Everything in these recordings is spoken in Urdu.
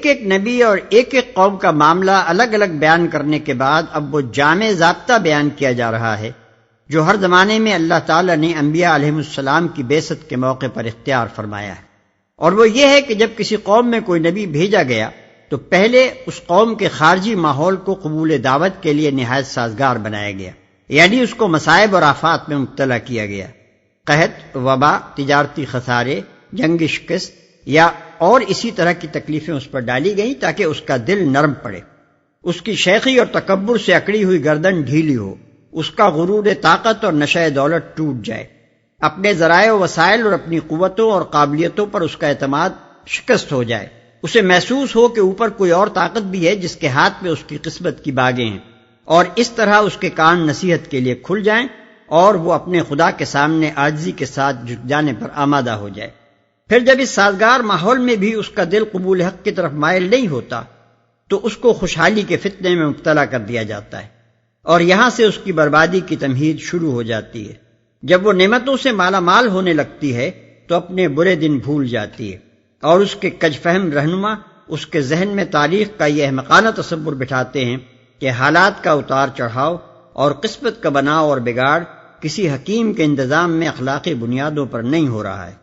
ایک نبی اور ایک ایک قوم کا معاملہ الگ الگ بیان کرنے کے بعد اب وہ جامع ضابطہ بیان کیا جا رہا ہے جو ہر زمانے میں اللہ تعالیٰ نے انبیاء علیہ السلام کی بعثت کے موقع پر اختیار فرمایا ہے، اور وہ یہ ہے کہ جب کسی قوم میں کوئی نبی بھیجا گیا تو پہلے اس قوم کے خارجی ماحول کو قبول دعوت کے لیے نہایت سازگار بنایا گیا، یعنی اس کو مصائب اور آفات میں مبتلا کیا گیا، قحط، وبا، تجارتی خسارے، جنگ شکست یا اور اسی طرح کی تکلیفیں اس پر ڈالی گئیں تاکہ اس کا دل نرم پڑے، اس کی شیخی اور تکبر سے اکڑی ہوئی گردن ڈھیلی ہو، اس کا غرور طاقت اور نشہ دولت ٹوٹ جائے، اپنے ذرائع و وسائل اور اپنی قوتوں اور قابلیتوں پر اس کا اعتماد شکست ہو جائے، اسے محسوس ہو کہ اوپر کوئی اور طاقت بھی ہے جس کے ہاتھ میں اس کی قسمت کی باغیں ہیں، اور اس طرح اس کے کان نصیحت کے لیے کھل جائیں اور وہ اپنے خدا کے سامنے عاجزی کے ساتھ جھک جانے پر آمادہ ہو جائے۔ پھر جب اس سازگار ماحول میں بھی اس کا دل قبول حق کی طرف مائل نہیں ہوتا تو اس کو خوشحالی کے فتنے میں مبتلا کر دیا جاتا ہے، اور یہاں سے اس کی بربادی کی تمہید شروع ہو جاتی ہے۔ جب وہ نعمتوں سے مالا مال ہونے لگتی ہے تو اپنے برے دن بھول جاتی ہے، اور اس کے کج فہم رہنما اس کے ذہن میں تاریخ کا یہ احمقانہ تصور بٹھاتے ہیں کہ حالات کا اتار چڑھاؤ اور قسمت کا بناؤ اور بگاڑ کسی حکیم کے انتظام میں اخلاقی بنیادوں پر نہیں ہو رہا ہے،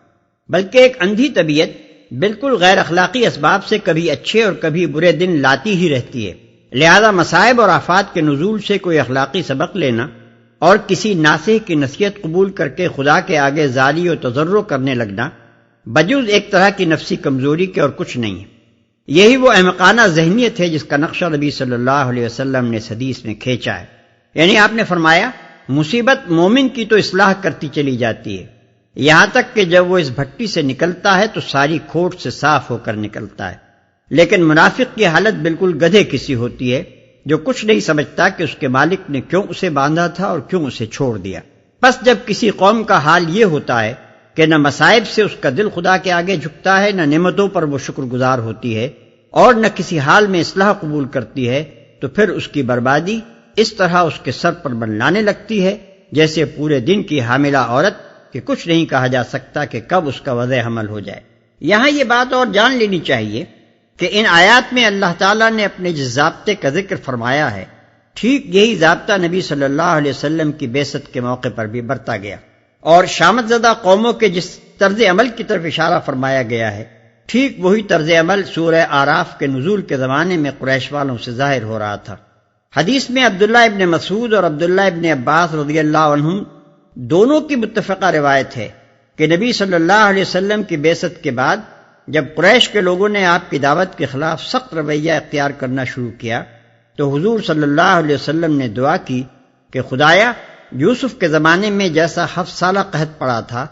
بلکہ ایک اندھی طبیعت بالکل غیر اخلاقی اسباب سے کبھی اچھے اور کبھی برے دن لاتی ہی رہتی ہے۔ لہذا مصائب اور آفات کے نزول سے کوئی اخلاقی سبق لینا اور کسی ناصح کی نصیحت قبول کر کے خدا کے آگے زاری و تضرع کرنے لگنا بجز ایک طرح کی نفسی کمزوری کے اور کچھ نہیں ہے۔ یہی وہ احمقانہ ذہنیت ہے جس کا نقشہ نبی صلی اللہ علیہ وسلم نے اس حدیث میں کھینچا ہے، یعنی آپ نے فرمایا مصیبت مومن کی تو اصلاح کرتی چلی جاتی ہے، یہاں تک کہ جب وہ اس بھٹی سے نکلتا ہے تو ساری کھوٹ سے صاف ہو کر نکلتا ہے، لیکن منافق کی حالت بالکل گدھے کسی ہوتی ہے جو کچھ نہیں سمجھتا کہ اس کے مالک نے کیوں اسے باندھا تھا اور کیوں اسے چھوڑ دیا۔ بس جب کسی قوم کا حال یہ ہوتا ہے کہ نہ مصائب سے اس کا دل خدا کے آگے جھکتا ہے، نہ نعمتوں پر وہ شکر گزار ہوتی ہے، اور نہ کسی حال میں اصلاح قبول کرتی ہے، تو پھر اس کی بربادی اس طرح اس کے سر پر بنلانے لگتی ہے جیسے پورے دن کی حاملہ عورت کہ کچھ نہیں کہا جا سکتا کہ کب اس کا وضع حمل ہو جائے۔ یہاں یہ بات اور جان لینی چاہیے کہ ان آیات میں اللہ تعالیٰ نے اپنے جس ضابطے کا ذکر فرمایا ہے، ٹھیک یہی ضابطہ نبی صلی اللہ علیہ وسلم کی بعثت کے موقع پر بھی برتا گیا، اور شامت زدہ قوموں کے جس طرز عمل کی طرف اشارہ فرمایا گیا ہے، ٹھیک وہی طرز عمل سورہ آراف کے نزول کے زمانے میں قریش والوں سے ظاہر ہو رہا تھا۔ حدیث میں عبداللہ ابن مسعود اور عبداللہ ابن عباس رضی اللہ عنہم دونوں کی متفقہ روایت ہے کہ نبی صلی اللہ علیہ وسلم کی بعثت کے بعد جب قریش کے لوگوں نے آپ کی دعوت کے خلاف سخت رویہ اختیار کرنا شروع کیا تو حضور صلی اللہ علیہ وسلم نے دعا کی کہ خدایا یوسف کے زمانے میں جیسا 7 سالہ قحط پڑا تھا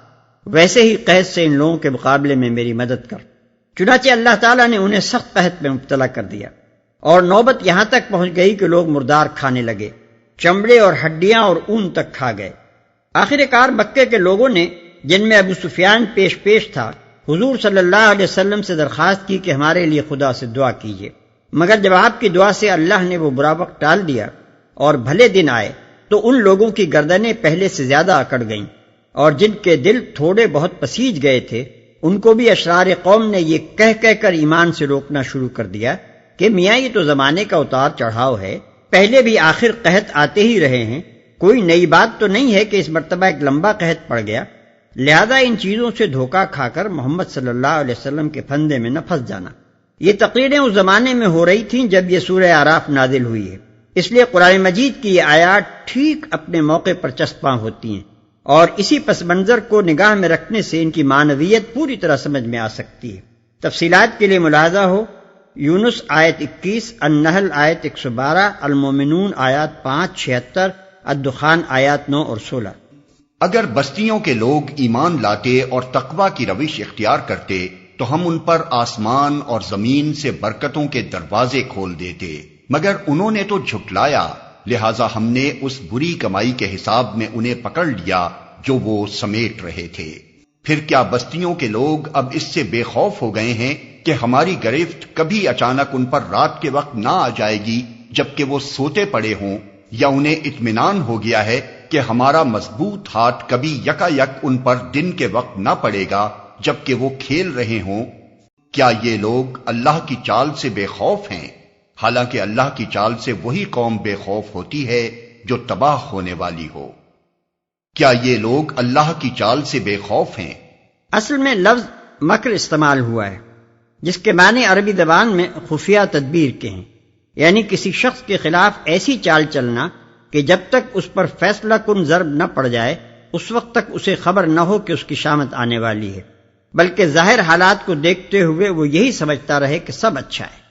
ویسے ہی قحط سے ان لوگوں کے مقابلے میں میری مدد کر۔ چنانچہ اللہ تعالیٰ نے انہیں سخت قحط میں مبتلا کر دیا، اور نوبت یہاں تک پہنچ گئی کہ لوگ مردار کھانے لگے، چمڑے اور ہڈیاں اور اون تک کھا گئے۔ آخر کار مکے کے لوگوں نے، جن میں ابو سفیان پیش تھا، حضور صلی اللہ علیہ وسلم سے درخواست کی کہ ہمارے لیے خدا سے دعا کیجیے، مگر جب آپ کی دعا سے اللہ نے وہ برا وقت ٹال دیا اور بھلے دن آئے تو ان لوگوں کی گردنیں پہلے سے زیادہ اکڑ گئیں، اور جن کے دل تھوڑے بہت پسیج گئے تھے ان کو بھی اشرار قوم نے یہ کہہ کر ایمان سے روکنا شروع کر دیا کہ میاں یہ تو زمانے کا اتار چڑھاؤ ہے، پہلے بھی آخر قحط آتے ہی رہے ہیں، کوئی نئی بات تو نہیں ہے کہ اس مرتبہ ایک لمبا قحط پڑ گیا، لہذا ان چیزوں سے دھوکہ کھا کر محمد صلی اللہ علیہ وسلم کے پھندے میں نہ پھنس جانا۔ یہ تقریریں اس زمانے میں ہو رہی تھیں جب یہ سورہ آراف نازل ہوئی ہے، اس لیے قرآن مجید کی یہ آیات ٹھیک اپنے موقع پر چسپاں ہوتی ہیں، اور اسی پس منظر کو نگاہ میں رکھنے سے ان کی معنویت پوری طرح سمجھ میں آ سکتی ہے۔ تفصیلات کے لیے ملاحظہ ہو یونس آیت 21، النحل آیت 112، المومنون آیات 5-76، الدخان آیات 9 اور 16۔ اگر بستیوں کے لوگ ایمان لاتے اور تقوی کی روش اختیار کرتے تو ہم ان پر آسمان اور زمین سے برکتوں کے دروازے کھول دیتے، مگر انہوں نے تو جھٹلایا، لہذا ہم نے اس بری کمائی کے حساب میں انہیں پکڑ لیا جو وہ سمیٹ رہے تھے۔ پھر کیا بستیوں کے لوگ اب اس سے بے خوف ہو گئے ہیں کہ ہماری گرفت کبھی اچانک ان پر رات کے وقت نہ آ جائے گی جبکہ وہ سوتے پڑے ہوں، یا انہیں اطمینان ہو گیا ہے کہ ہمارا مضبوط ہاتھ کبھی یکا یک ان پر دن کے وقت نہ پڑے گا جبکہ وہ کھیل رہے ہوں؟ کیا یہ لوگ اللہ کی چال سے بے خوف ہیں؟ حالانکہ اللہ کی چال سے وہی قوم بے خوف ہوتی ہے جو تباہ ہونے والی ہو۔ کیا یہ لوگ اللہ کی چال سے بے خوف ہیں؟ اصل میں لفظ مکر استعمال ہوا ہے، جس کے معنی عربی زبان میں خفیہ تدبیر کے ہیں، یعنی کسی شخص کے خلاف ایسی چال چلنا کہ جب تک اس پر فیصلہ کن ضرب نہ پڑ جائے اس وقت تک اسے خبر نہ ہو کہ اس کی شامت آنے والی ہے، بلکہ ظاہر حالات کو دیکھتے ہوئے وہ یہی سمجھتا رہے کہ سب اچھا ہے۔